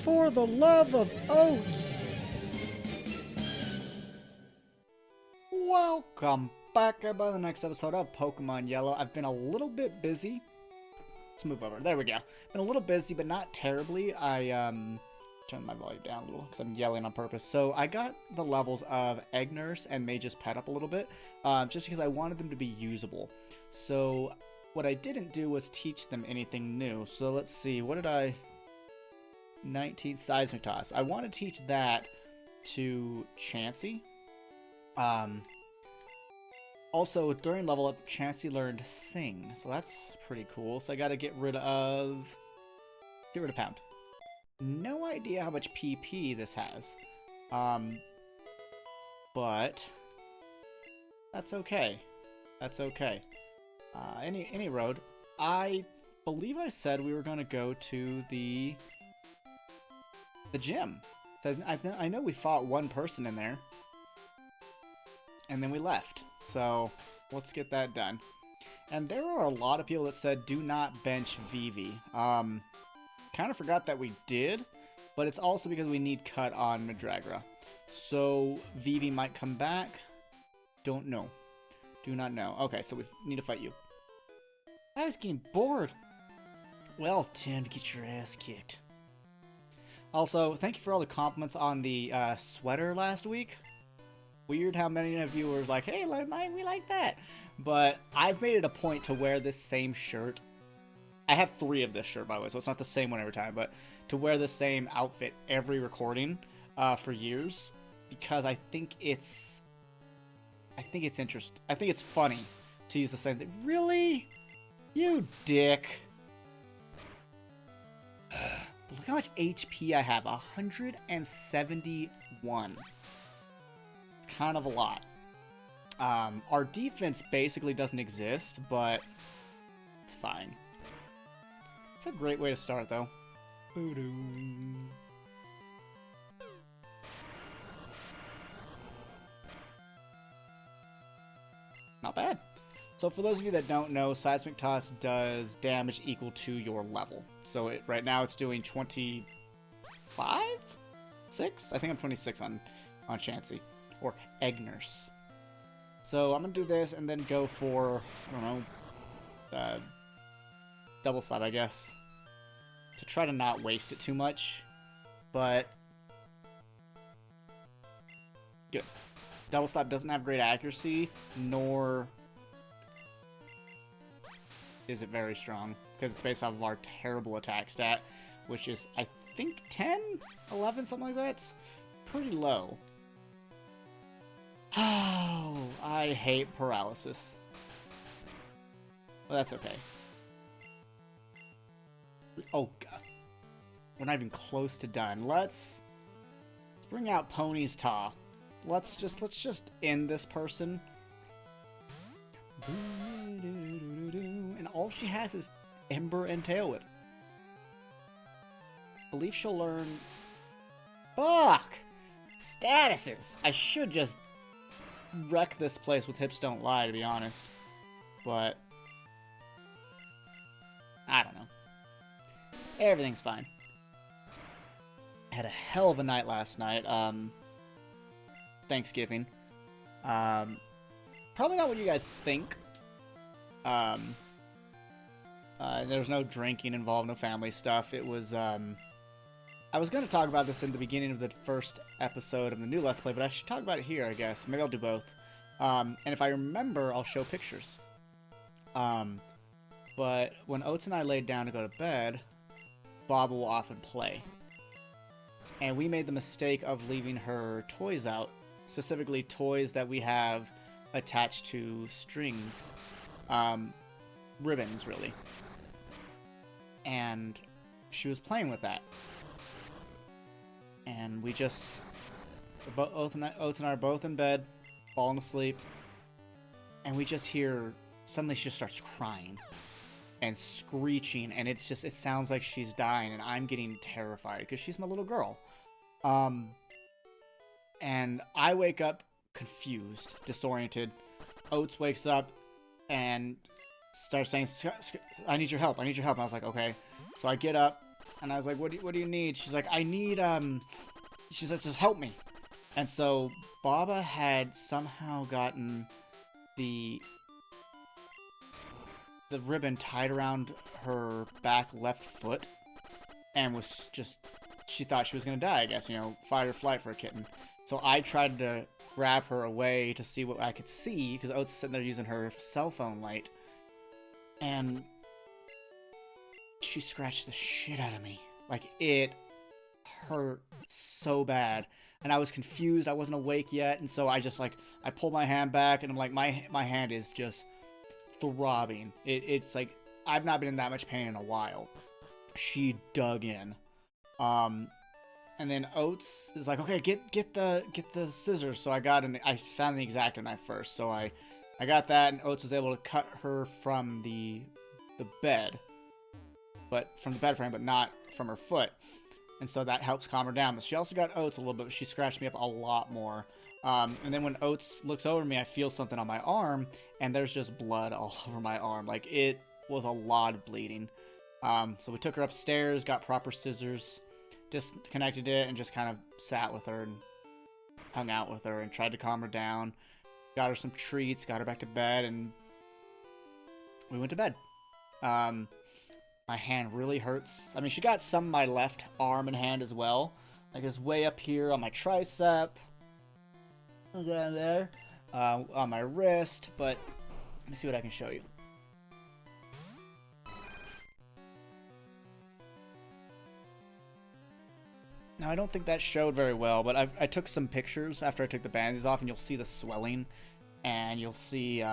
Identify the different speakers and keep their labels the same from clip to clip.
Speaker 1: For the love of Oats! Welcome back, everybody, to the next episode of Pokemon Yellow. I've been a little bit busy. Let's move over. There we go. Been a little busy, but not terribly. I turned my volume down a little because I'm yelling on purpose. So I got the levels of Egg Nurse and Mage's Pet up a little bit, just because I wanted them to be usable. So what I didn't do was teach them anything new. So let's see. What did I... 19 Seismic Toss. I want to teach that to Chansey. Also, during level up, Chansey learned Sing, so that's pretty cool. So I got to get rid of Pound. No idea how much PP this has, but that's okay. That's okay. Any road. I believe I said we were going to go to the gym. I know we fought one person in there, and then we left. So let's get that done. And there are a lot of people that said do not bench Vivi. Kind of forgot that we did, but it's also because we need cut on Madragra. So Vivi might come back. Don't know. Do not know. Okay, so we need to fight you. I was getting bored. Well, time to get your ass kicked. Also, thank you for all the compliments on the sweater last week. Weird how many of you were like, hey, we like that. But I've made it a point to wear this same shirt. I have 3 of this shirt, by the way, so it's not the same one every time. But to wear the same outfit every recording for years. Because I think it's interesting. I think it's funny to use the same thing. Really? You dick. Look how much HP I have. 171. It's kind of a lot. Our defense basically doesn't exist, but it's fine. It's a great way to start, though. Not bad. So for those of you that don't know, Seismic Toss does damage equal to your level. So right now it's doing 25? 6? I think I'm 26 on Chansey. Or Egg Nurse. So I'm going to do this and then go for, I don't know, Double Slap, I guess. To try to not waste it too much. But good. Double Slap doesn't have great accuracy, nor is it very strong, because it's based off of our terrible attack stat, which is, I think, 10? 11? Something like that? It's pretty low. Oh, I hate paralysis. Well, that's okay. Oh, God. We're not even close to done. Let's bring out Pony's Taw. Let's just end this person. And all she has is Ember and Tail Whip. Believe she'll learn... Fuck! Statuses! I should just wreck this place with Hips Don't Lie, to be honest. But I don't know. Everything's fine. I had a hell of a night last night. Thanksgiving. Probably not what you guys think. There was no drinking involved, no family stuff. It was, I was going to talk about this in the beginning of the first episode of the new Let's Play, but I should talk about it here, I guess. Maybe I'll do both. And if I remember, I'll show pictures. But when Oats and I laid down to go to bed, Bob will often play. And we made the mistake of leaving her toys out, specifically toys that we have attached to strings. Ribbons, really. And she was playing with that. And we just... Oats and I are both in bed, falling asleep. And we just hear... Suddenly she just starts crying. And screeching. And it sounds like she's dying. And I'm getting terrified. Because she's my little girl. And I wake up confused, disoriented. Oats wakes up and starts saying, I need your help, I need your help. And I was like, okay. So I get up, And I was like, what do you need? She's like, I need, she says, just help me. And so Baba had somehow gotten the ribbon tied around her back left foot and was just, she thought she was going to die, I guess, you know, fight or flight for a kitten. So I tried to grab her away to see what I could see, because Oats is sitting there using her cell phone light. And she scratched the shit out of me. Like, it hurt so bad. And I was confused. I wasn't awake yet. And so I just, like, I pulled my hand back, and I'm like, my hand is just throbbing. It's like, I've not been in that much pain in a while. She dug in. And then Oats is like, okay, get the scissors. So I found the X-Acto knife first. So I got that, and Oats was able to cut her from the bed. But from the bed frame, but not from her foot. And so that helps calm her down. But she also got Oats a little bit, but she scratched me up a lot more. And then when Oats looks over me, I feel something on my arm, and there's just blood all over my arm. Like, it was a lot of bleeding. So we took her upstairs, got proper scissors, disconnected it, and just kind of sat with her and hung out with her and tried to calm her down. Got her some treats, got her back to bed, and we went to bed. My hand really hurts. I mean, she got some of my left arm and hand as well. Like, it's way up here on my tricep. Down there. On my wrist. But let me see what I can show you. Now, I don't think that showed very well, but I took some pictures after I took the bandages off, and you'll see the swelling. And you'll see,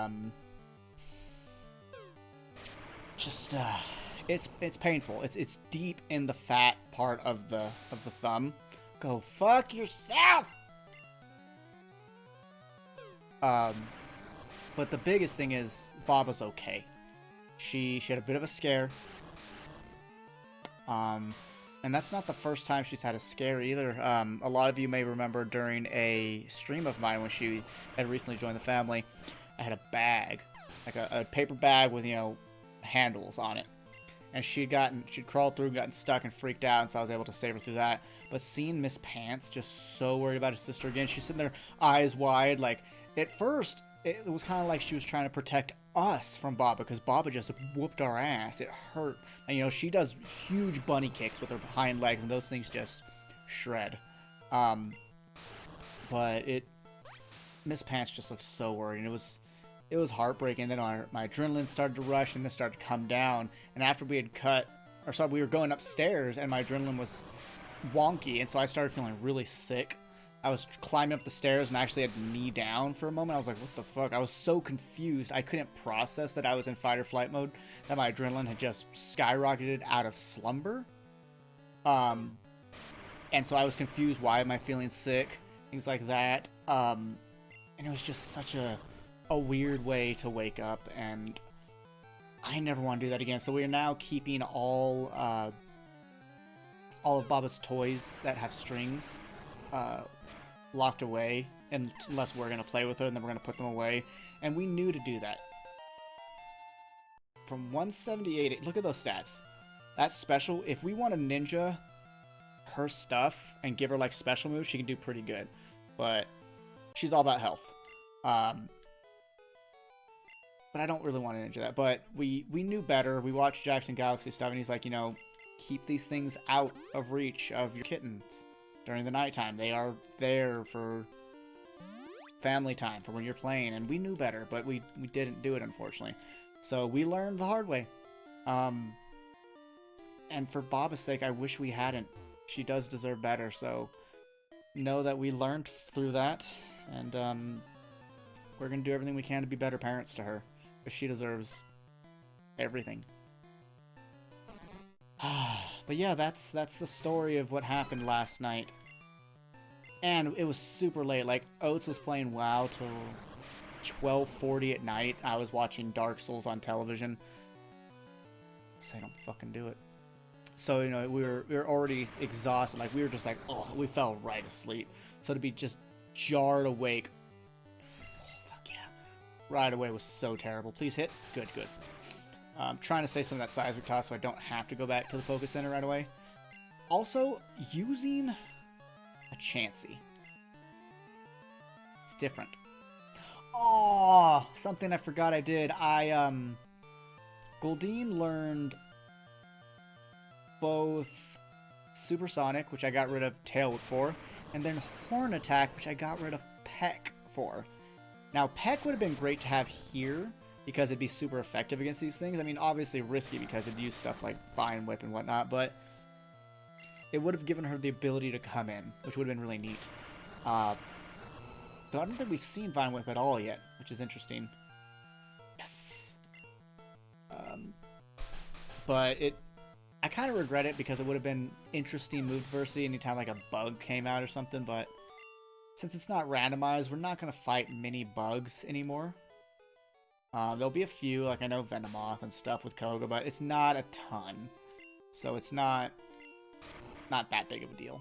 Speaker 1: it's painful. It's deep in the fat part of the thumb. Go fuck yourself. But the biggest thing is Baba's okay. She had a bit of a scare. And that's not the first time she's had a scare either. A lot of you may remember during a stream of mine when she had recently joined the family, I had a bag, like a paper bag with, you know, handles on it. And she'd crawled through and gotten stuck and freaked out, and so I was able to save her through that. But seeing Miss Pants just so worried about her sister again, she's sitting there eyes wide. Like, at first, it was kind of like she was trying to protect us from Baba, because Baba just whooped our ass. It hurt. And, you know, she does huge bunny kicks with her hind legs, and those things just shred. But Miss Pants just looked so worried, and it was heartbreaking. Then my adrenaline started to rush, and then started to come down. And after we had we were going upstairs, and my adrenaline was wonky, and so I started feeling really sick. I was climbing up the stairs and I actually had to knee down for a moment. I was like, what the fuck? I was so confused. I couldn't process that I was in fight or flight mode, that my adrenaline had just skyrocketed out of slumber. And so I was confused. Why am I feeling sick? Things like that. And it was just such a weird way to wake up, and I never want to do that again. So we are now keeping all of Baba's toys that have strings locked away, unless we're going to play with her, and then we're going to put them away. And we knew to do that. From 178, look at those stats. That's special. If we want to ninja her stuff and give her like special moves, she can do pretty good. But she's all about health. But I don't really want to ninja that. But we knew better. We watched Jackson Galaxy stuff, and he's like, you know, keep these things out of reach of your kittens during the nighttime. They are there for family time, for when you're playing. And we knew better, but we didn't do it, unfortunately. So we learned the hard way. And for Baba's sake, I wish we hadn't. She does deserve better. So know that we learned through that. And we're going to do everything we can to be better parents to her, because she deserves everything. But yeah, that's the story of what happened last night. And it was super late. Like, Oats was playing WoW till 12:40 at night. I was watching Dark Souls on television. Say don't fucking do it. So, you know, we were already exhausted. Like, we were just like, oh, we fell right asleep. So to be just jarred awake, fuck yeah, right away was so terrible. Please hit. Good. I'm trying to say some of that seismic toss so I don't have to go back to the Poké Center right away. Also, using a Chansey. It's different. Oh, something I forgot I did. Goldeen learned both Supersonic, which I got rid of Tail Whip for, and then Horn Attack, which I got rid of Peck for. Now, Peck would have been great to have here, because it'd be super effective against these things. I mean, obviously risky because it'd use stuff like Vine Whip and whatnot, but it would have given her the ability to come in, which would have been really neat. Though I don't think we've seen Vine Whip at all yet, which is interesting. Yes! But I kind of regret it because it would have been interesting move diversity anytime like a bug came out or something, but since it's not randomized, we're not going to fight many bugs anymore. There'll be a few, like I know Venomoth and stuff with Koga, but it's not a ton. So it's not that big of a deal.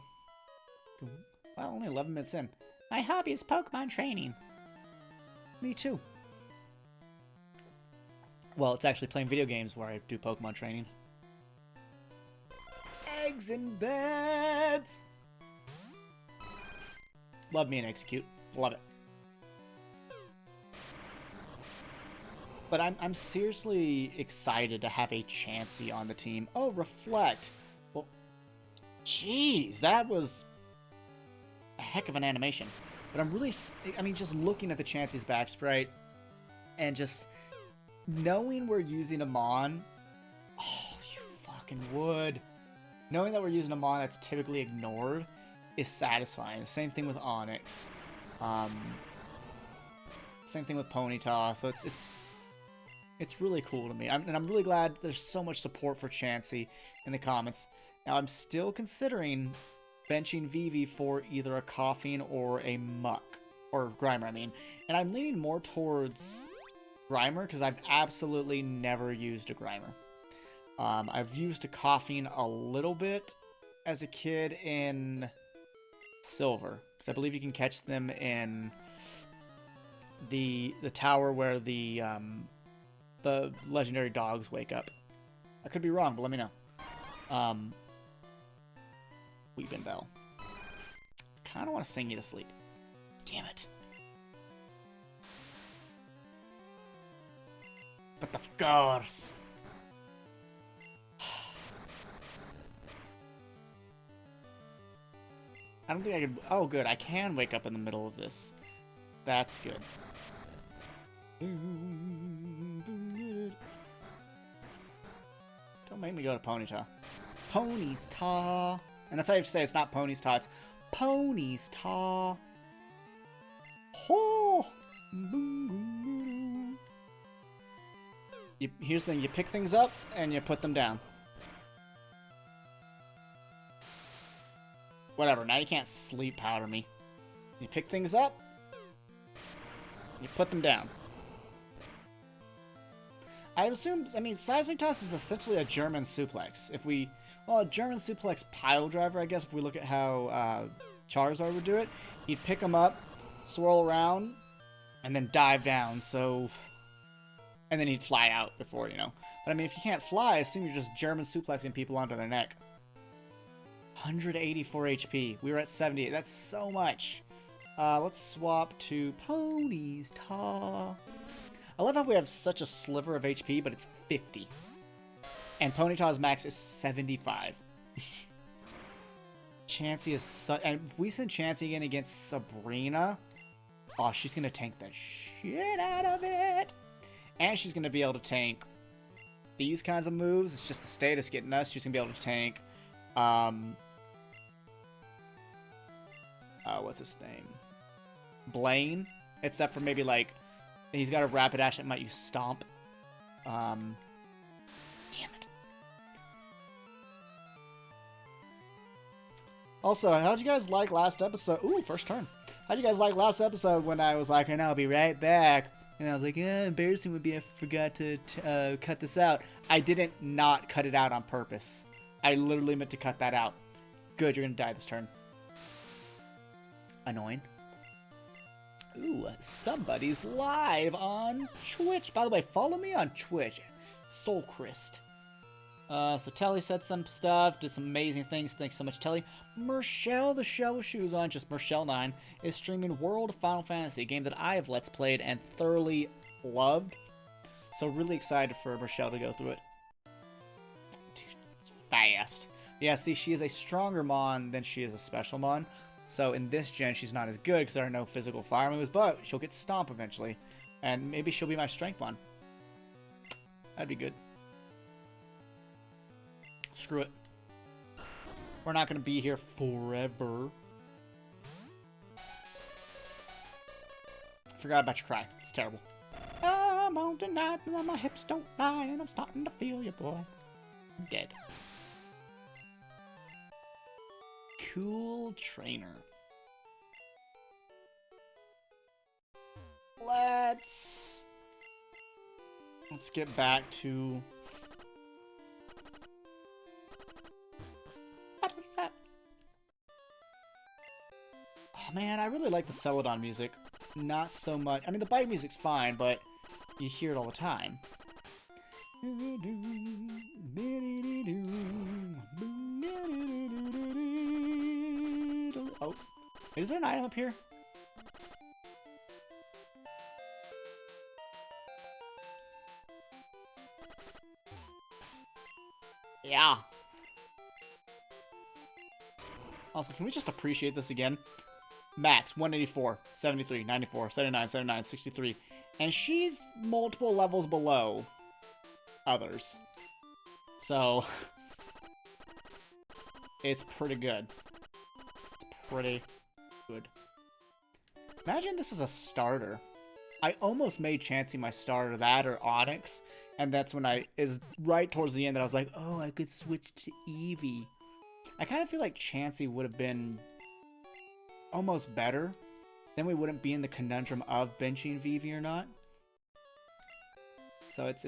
Speaker 1: Well, only 11 minutes in. My hobby is Pokemon training. Me too. Well, it's actually playing video games where I do Pokemon training. Eggs in beds! Love me an Exeggcute. Love it. But I'm seriously excited to have a Chansey on the team. Oh, Reflect. Well, jeez, that was a heck of an animation. But I'm really, I mean, just looking at the Chansey's back sprite and just knowing we're using a Mon. Oh, you fucking would. Knowing that we're using a Mon that's typically ignored is satisfying. Same thing with Onyx. Same thing with Ponyta. So it's really cool to me. And I'm really glad there's so much support for Chansey in the comments. Now, I'm still considering benching Vivi for either a Koffing or a Muck. Or Grimer, I mean. And I'm leaning more towards Grimer because I've absolutely never used a Grimer. I've used a Koffing a little bit as a kid in Silver. Because I believe you can catch them in the tower where the legendary dogs wake up. I could be wrong, but let me know. WEEPINBELL. Kind of want to sing you to sleep. Damn it. But of course. I don't think I could... Oh, good. I can wake up in the middle of this. That's good. Don't make me go to Ponyta. Pony's Ta. And that's how you have to say it's not Pony's Ta, it's Pony's Ta. Oh. Here's the thing, you pick things up and you put them down. Whatever, now you can't sleep powder me. You pick things up, you put them down. I assume, I mean, Seismic Toss is essentially a German suplex. Well, a German suplex pile driver, I guess, if we look at how Charizard would do it. He'd pick them up, swirl around, and then dive down, so... And then he'd fly out before, you know. But I mean, if you can't fly, I assume you're just German suplexing people onto their neck. 184 HP. We were at 78. That's so much. Let's swap to Pony's Ta. I love how we have such a sliver of HP, but it's 50. And Ponyta's max is 75. Chansey is such... And if we send Chansey again against Sabrina... Oh, she's going to tank the shit out of it. And she's going to be able to tank these kinds of moves. It's just the status getting us. She's going to be able to tank... what's his name? Blaine. Except for maybe, like... He's got a Rapidash that might use Stomp. Damn it. Also, how'd you guys like last episode? Ooh, first turn. How'd you guys like last episode when I was like, and I'll be right back? And I was like, yeah, embarrassing would be if I forgot to cut this out. I didn't not cut it out on purpose. I literally meant to cut that out. Good, you're gonna die this turn. Annoying. Ooh, somebody's live on Twitch. By the way, follow me on Twitch. Soulkrist. So Telly said some stuff, did some amazing things. Thanks so much, Telly. Mershell, the shell with shoes on, just Mershell9, is streaming World of Final Fantasy, a game that I have Let's Played and thoroughly loved. So really excited for Mershell to go through it. Dude, it's fast. Yeah, see, she is a stronger Mon than she is a special Mon. So in this gen, she's not as good because there are no physical fire moves, but she'll get Stomp eventually. And maybe she'll be my strength Mon. That'd be good. Screw it. We're not going to be here forever. Forgot about your cry. It's terrible. I'm on tonight and my hips don't lie and I'm starting to feel you, boy. I'm dead. Cool trainer. Let's get back to... Oh man, I really like the Celadon music. Not so much. I mean, the bike music's fine, but you hear it all the time. Oh, is there an item up here? Yeah. Also, can we just appreciate this again? Max, 184, 73, 94, 79, 79, 63. And she's multiple levels below others. So, it's pretty good. It's pretty good. Imagine this is a starter. I almost made Chansey my starter, that or Onyx. And that's when is right towards the end that I was like, oh, I could switch to Eevee. I kind of feel like Chansey would have been almost better. Then we wouldn't be in the conundrum of benching Vivi or not. So it's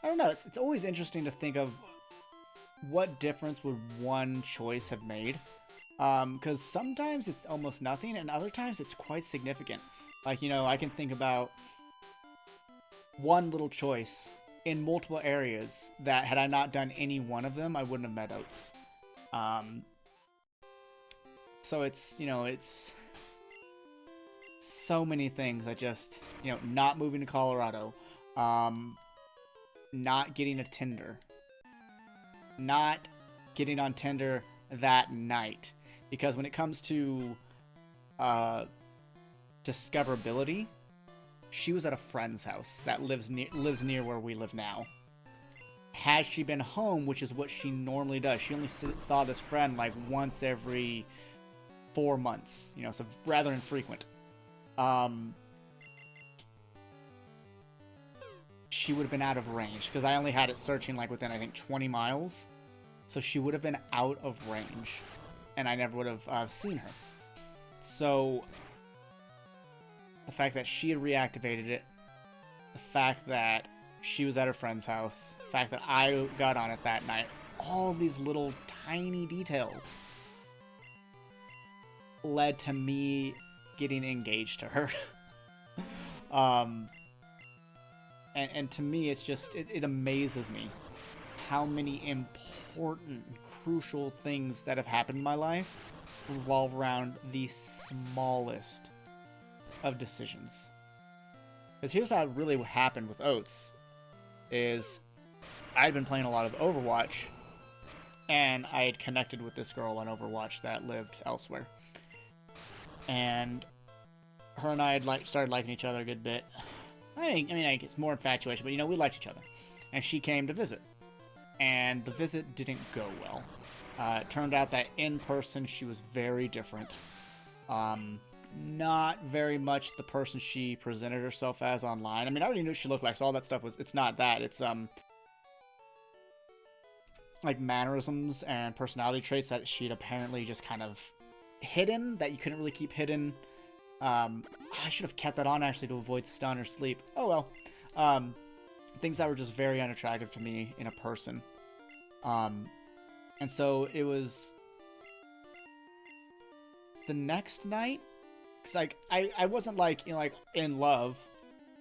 Speaker 1: I don't know, it's always interesting to think of what difference would one choice have made. Because sometimes it's almost nothing, and other times it's quite significant. Like, you know, I can think about one little choice in multiple areas that had I not done any one of them, I wouldn't have met Oats. So it's, you know, it's so many things that just, you know, not moving to Colorado, not getting a Tinder, not getting on Tinder that night. Because when it comes to discoverability, she was at a friend's house that lives near where we live now. Had she been home, which is what she normally does, she only saw this friend like once every 4 months, you know, so rather infrequent. She would have been out of range because I only had it searching like within, I think, 20 miles. So she would have been out of range, and I never would have seen her. So the fact that she had reactivated it, the fact that she was at her friend's house, the fact that I got on it that night, all these little tiny details led to me getting engaged to her. And to me, it's just, it amazes me how many important, crucial things that have happened in my life revolve around the smallest of decisions. Because here's how it really happened with Oats, is I'd been playing a lot of Overwatch, and I had connected with this girl on Overwatch that lived elsewhere. And her and I had started liking each other a good bit. I mean, it's more infatuation, but, you know, we liked each other. And she came to visit. And the visit didn't go well. It turned out that in person, she was very different. Not very much the person she presented herself as online. I mean, I already knew what she looked like, so all that stuff it's not that. It's, like, mannerisms and personality traits that she'd apparently just kind of hidden, that you couldn't really keep hidden. I should have kept that on, actually, to avoid stun or sleep. Oh, well. Things that were just very unattractive to me in a person. And so it was the next night, because, like, I wasn't, like, you know, like, in love,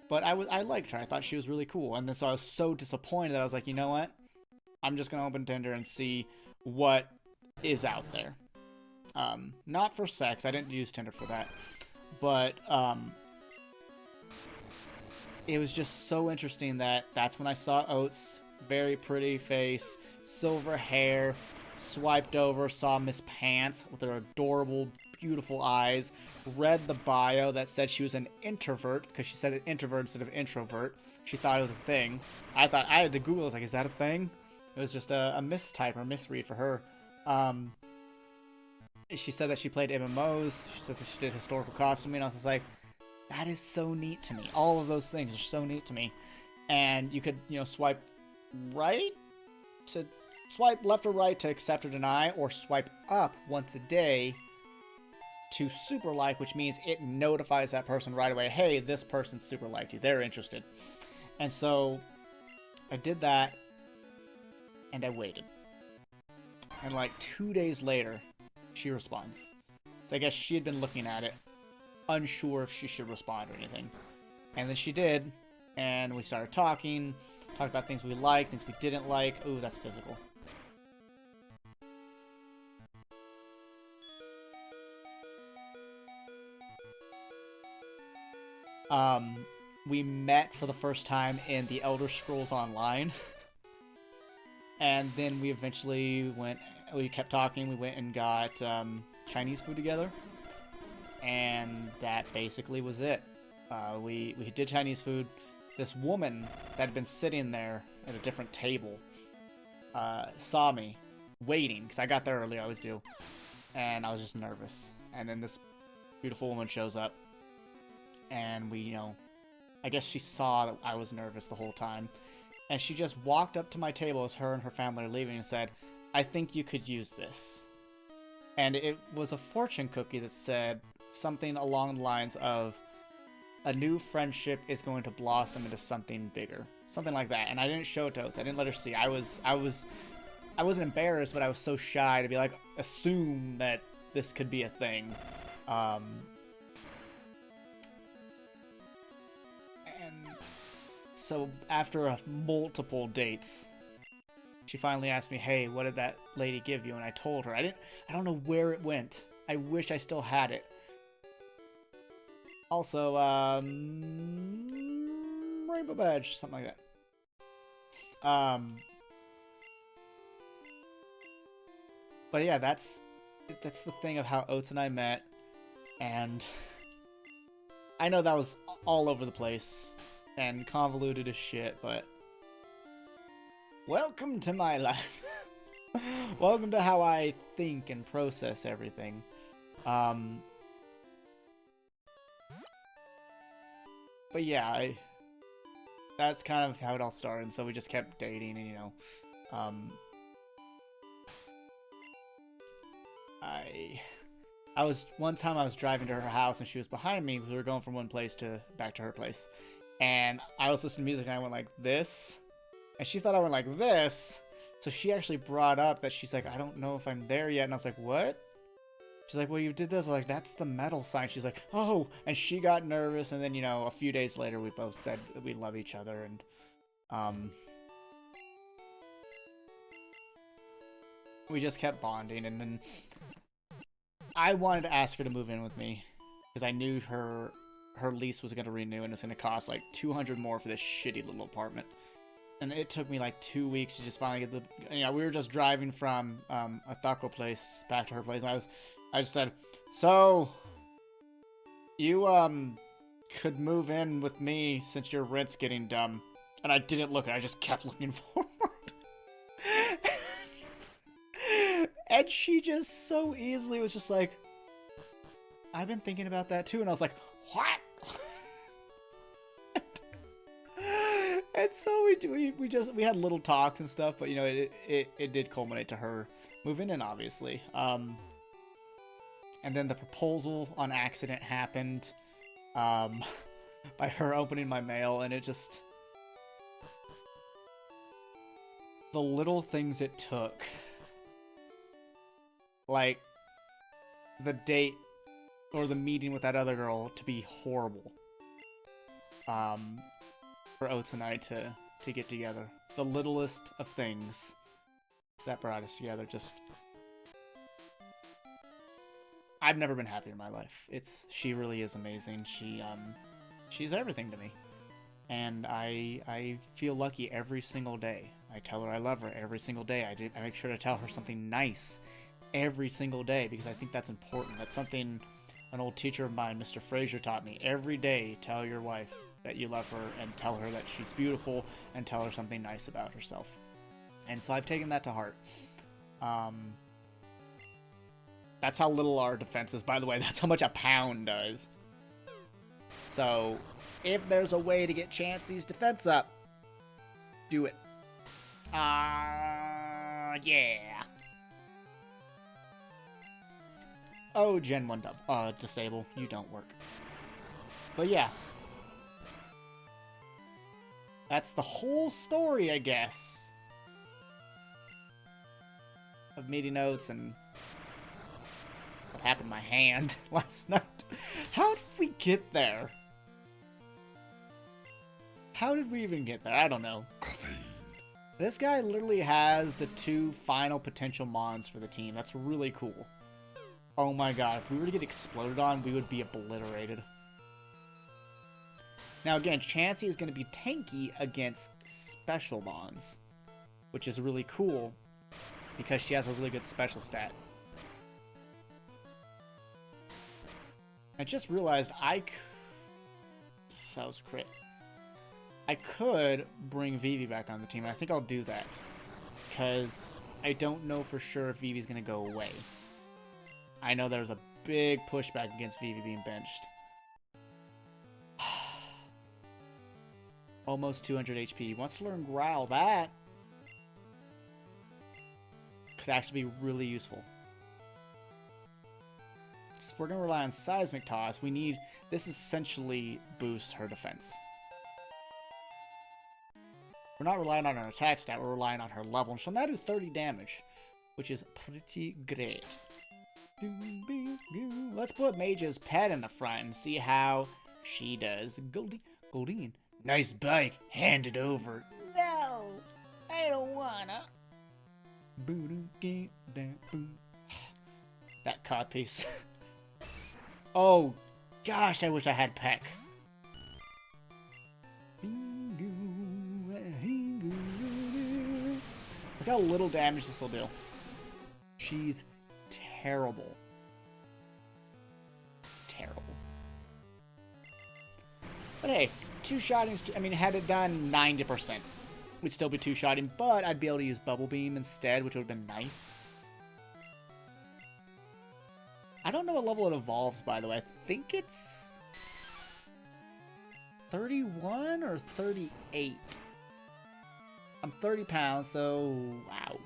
Speaker 1: But I liked her. I thought she was really cool. And then so I was so disappointed that I was like, you know what? I'm just going to open Tinder and see what is out there. Not for sex. I didn't use Tinder for that. But it was just so interesting that that's when I saw Oats. Very pretty face, silver hair. Swiped over, saw Miss Pants with her adorable, beautiful eyes. Read the bio that said she was an introvert, because she said introvert instead of introvert. She thought it was a thing. I had to Google. I was like, is that a thing? It was just a mistype or misread for her. She said that she played MMOs. She said that she did historical costuming. And I was just like, that is so neat to me. All of those things are so neat to me. And you could, swipe right to swipe left or right to accept or deny, or swipe up once a day to super like, which means it notifies that person right away. Hey, this person super liked you. They're interested. And so I did that, and I waited. And like 2 days later, she responds. So I guess she had been looking at it, unsure if she should respond or anything. And then she did, and we started talked about things we liked, things we didn't like. Ooh, that's physical. We met for the first time in the Elder Scrolls Online. And then we eventually we kept talking, we went and got Chinese food together. And that basically was it. We did Chinese food. This woman that had been sitting there at a different table saw me waiting, because I got there early, I always do. And I was just nervous. And then this beautiful woman shows up. And we, I guess she saw that I was nervous the whole time. And she just walked up to my table as her and her family are leaving and said, I think you could use this. And it was a fortune cookie that said something along the lines of, a new friendship is going to blossom into something bigger. Something like that. And I didn't show it to Oats. I didn't let her see. I wasn't embarrassed, but I was so shy to be like, assume that this could be a thing. So after multiple dates, she finally asked me, hey, what did that lady give you? And I told her. I don't know where it went. I wish I still had it. Also, rainbow badge, something like that. But yeah, that's the thing of how Oats and I met. And I know that was all over the place and convoluted as shit, but welcome to my life. Welcome to how I think and process everything. But yeah, that's kind of how it all started, and so we just kept dating, and one time I was driving to her house and she was behind me. We were going from one place back to her place. And I was listening to music and I went like this. And she thought I went like this. So she actually brought up that she's like, I don't know if I'm there yet. And I was like, what? She's like, well, you did this. I was like, that's the metal sign. She's like, oh. And she got nervous. And then, a few days later, we both said that we love each other. And we just kept bonding. And then I wanted to ask her to move in with me, because I knew her lease was going to renew, and it's going to cost like $200 more for this shitty little apartment. And it took me like 2 weeks to just finally get we were just driving from a taco place back to her place, and I just said, so you could move in with me since your rent's getting dumb. And I didn't look, I just kept looking forward. And she just so easily was just like, I've been thinking about that too. And I was like, what? And so we had little talks and stuff, but it did culminate to her moving in, obviously. And then the proposal on accident happened by her opening my mail, and it just, the little things it took, like the date or the meeting with that other girl, to be horrible. for Oats and I to get together. The littlest of things that brought us together. Just, I've never been happier in my life. She really is amazing. She's everything to me. And I feel lucky every single day. I tell her I love her every single day. I make sure to tell her something nice every single day because I think that's important. That's something an old teacher of mine, Mr. Fraser, taught me. Every day, tell your wife that you love her and tell her that she's beautiful and tell her something nice about herself. And so I've taken that to heart. That's how little our defense is, by the way. That's how much a pound does. So, if there's a way to get Chansey's defense up, do it. Yeah. Oh, Gen 1 disable. You don't work. But yeah. That's the whole story, I guess. Of meeting Oats and what happened to my hand last night. How did we get there? How did we even get there? I don't know. This guy literally has the 2 final potential mons for the team. That's really cool. Oh my god, if we were to get exploded on, we would be obliterated. Now again, Chansey is going to be tanky against special mons, which is really cool because she has a really good special stat. I just realized that was a crit. I could bring Vivi back on the team, and I think I'll do that. Because I don't know for sure if Vivi's going to go away. I know there's a big pushback against Vivi being benched. Almost 200 HP. Wants to learn Growl. That could actually be really useful. So if we're going to rely on Seismic Toss, we need... This essentially boosts her defense. We're not relying on her attack stat, we're relying on her level. And she'll now do 30 damage, which is pretty great. Let's put Mage's pet in the front and see how she does. Goldine, nice bike. Hand it over. No, I don't wanna. That codpiece. Oh, gosh, I wish I had Peck. Look how little damage this will do. She's terrible. Terrible. But hey, 2-shotting, I mean, had it done 90%, we'd still be 2-shotting, but I'd be able to use Bubble Beam instead, which would have been nice. I don't know what level it evolves, by the way. I think it's 31 or 38. I'm 30 pounds, so wow.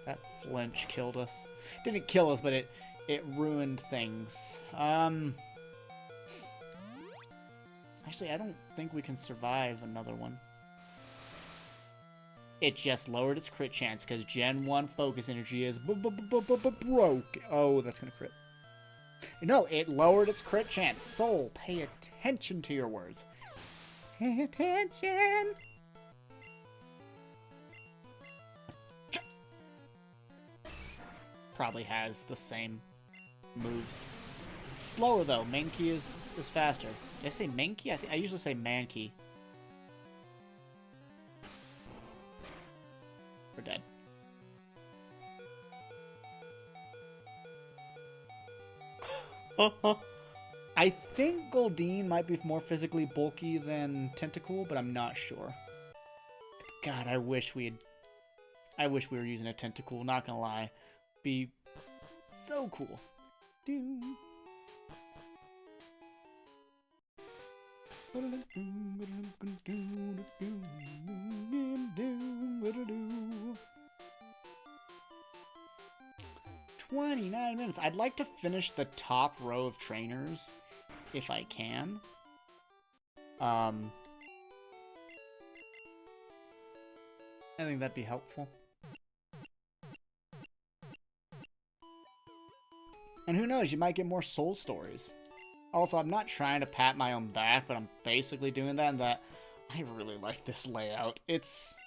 Speaker 1: That flinch killed us. Didn't kill us, but it ruined things. Actually, I don't think we can survive another one. It just lowered its crit chance because Gen 1 focus energy is broke. Oh, that's gonna crit. No, it lowered its crit chance. Soul, pay attention to your words. Pay attention. Probably has the same moves. It's slower though. Mankey is faster. Did I say Mankey? I usually say Mankey. We're dead. I think Goldine might be more physically bulky than Tentacool, but I'm not sure. God, I wish we were using a Tentacool, not gonna lie. Be so cool. Doom. 29 minutes. I'd like to finish the top row of trainers if I can. I think that'd be helpful. And who knows, you might get more soul stories. Also, I'm not trying to pat my own back, but I'm basically doing that, and that I really like this layout. It's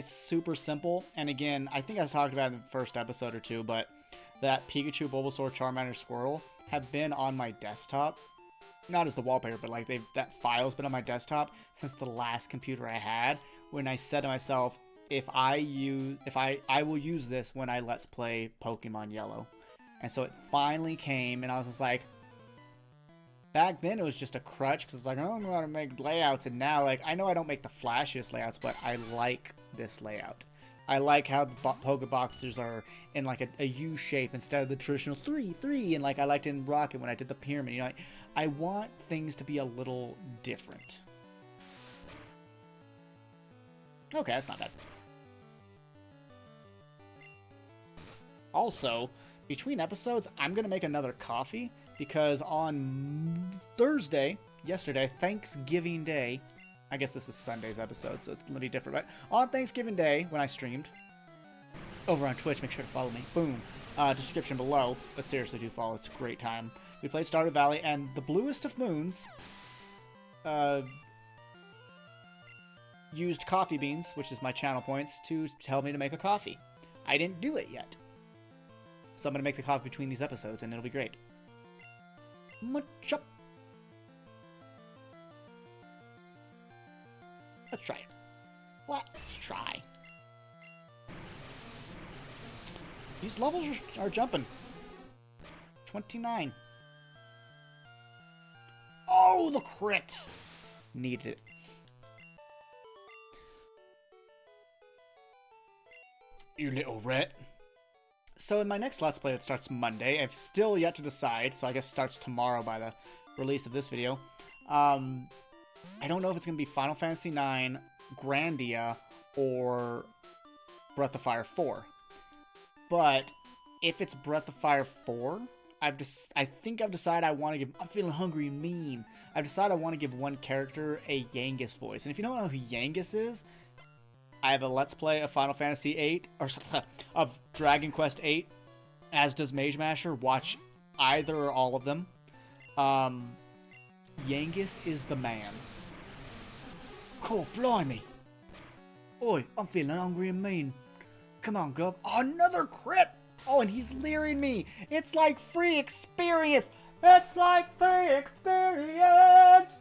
Speaker 1: super simple, and again, I think I talked about it in the first episode or two, but that Pikachu, Bulbasaur, Charmander, Squirrel have been on my desktop. Not as the wallpaper, but like that file's been on my desktop since the last computer I had, when I said to myself, I will use this when I Let's Play Pokemon Yellow. And so it finally came, and I was just like, back then it was just a crutch, because it's like, I don't know how to make layouts, and now, like, I know I don't make the flashiest layouts, but I like this layout. I like how the Pokeboxers are in like a U shape instead of the traditional 3-3, and like I liked in Rocket when I did the pyramid. You know, I want things to be a little different. Okay, that's not bad. Also, between episodes, I'm going to make another coffee, because on Thursday, yesterday, Thanksgiving Day, I guess this is Sunday's episode, so it's a little different, but on Thanksgiving Day, when I streamed, over on Twitch, make sure to follow me, boom, description below, but seriously do follow, it's a great time. We played Stardew Valley, and the Bluest of Moons, used coffee beans, which is my channel points, to tell me to make a coffee. I didn't do it yet. So I'm going to make the coffee between these episodes, and it'll be great. MACHOP. Let's try it. Let's try. These levels are jumping. 29. Oh, the crit! Needed it. You little rat. So in my next Let's Play that starts Monday, I've still yet to decide, so I guess starts tomorrow by the release of this video. I don't know if it's going to be Final Fantasy IX, Grandia, or Breath of Fire 4. But if it's Breath of Fire 4, I think I've decided I want to give... I'm feeling hungry and mean. I've decided I want to give one character a Yangus voice. And if you don't know who Yangus is, I have a Let's Play of Final Fantasy VIII, or of Dragon Quest VIII, as does Mage Masher. Watch either or all of them. Yangus is the man. Cool, blimey. Oi, I'm feeling hungry and mean. Come on, Gov. Oh, another crit! Oh, and he's leering me. It's like free experience. It's like free experience.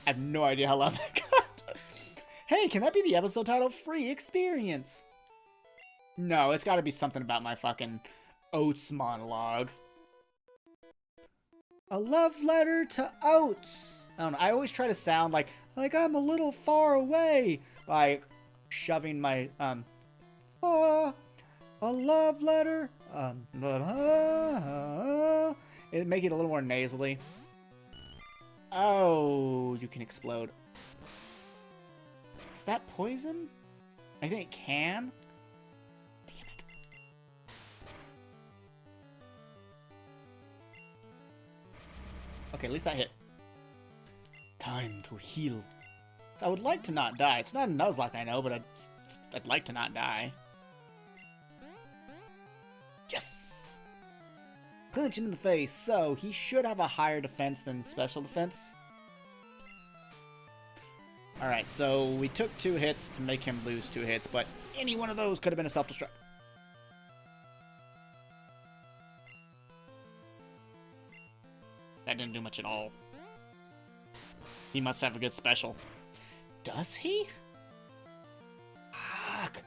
Speaker 1: I have no idea how loud that got. Hey, can that be the episode title? Free experience. No, it's got to be something about my fucking Oats monologue. A love letter to Oats. I don't know. I always try to sound like I'm a little far away. Like shoving my, a love letter. It make it a little more nasally. Oh, you can explode. Is that poison? I think it can. Damn it. Okay, at least that hit. Time to heal. So I would like to not die. It's not a Nuzlocke, I know, but I'd like to not die. Yes! Punch him in the face. So, he should have a higher defense than special defense. Alright, so we took 2 hits to make him lose 2 hits, but any one of those could have been a self-destruct. That didn't do much at all. He must have a good special. Does he? Fuck.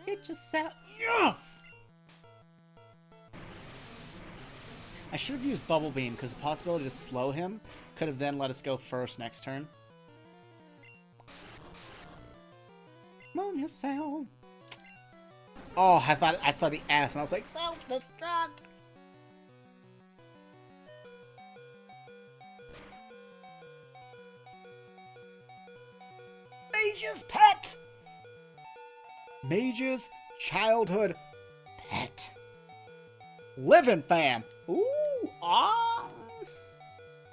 Speaker 1: It just sound. Yes! I should have used Bubble Beam, because the possibility to slow him could have then let us go first next turn. Moon yourself. Oh, I thought I saw the S and I was like, self-destruct. Mage's pet. Mage's childhood pet. Living fam. Ooh, ah.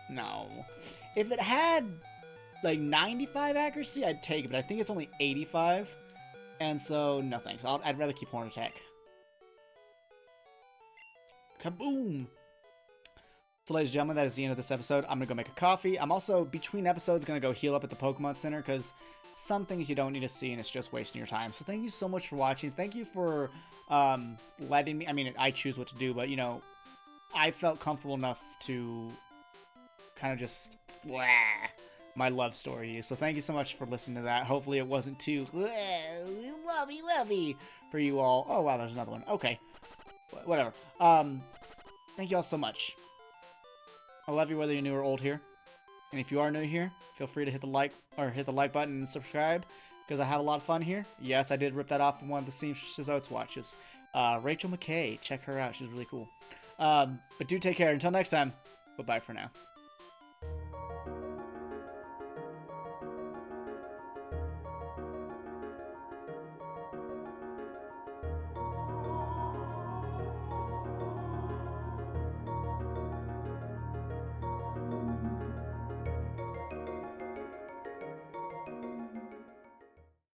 Speaker 1: No. If it had like 95 accuracy, I'd take it, but I think it's only 85. And so, no thanks. I'd rather keep Horn Attack. Kaboom! So, ladies and gentlemen, that is the end of this episode. I'm going to go make a coffee. I'm also, between episodes, going to go heal up at the Pokemon Center, because some things you don't need to see, and it's just wasting your time. So, thank you so much for watching. Thank you for letting me... I mean, I choose what to do, but, you know, I felt comfortable enough to kind of just... Blah, my love story. So, thank you so much for listening to that. Hopefully, it wasn't too... lovey for you all. Oh, wow, there's another one. Okay. Whatever. Thank you all so much. I love you whether you're new or old here. And if you are new here, feel free to hit the like button and subscribe, because I have a lot of fun here. Yes, I did rip that off from one of the Seamstress Oats watches. Rachel McKay, check her out. She's really cool. But do take care. Until next time, bye-bye for now.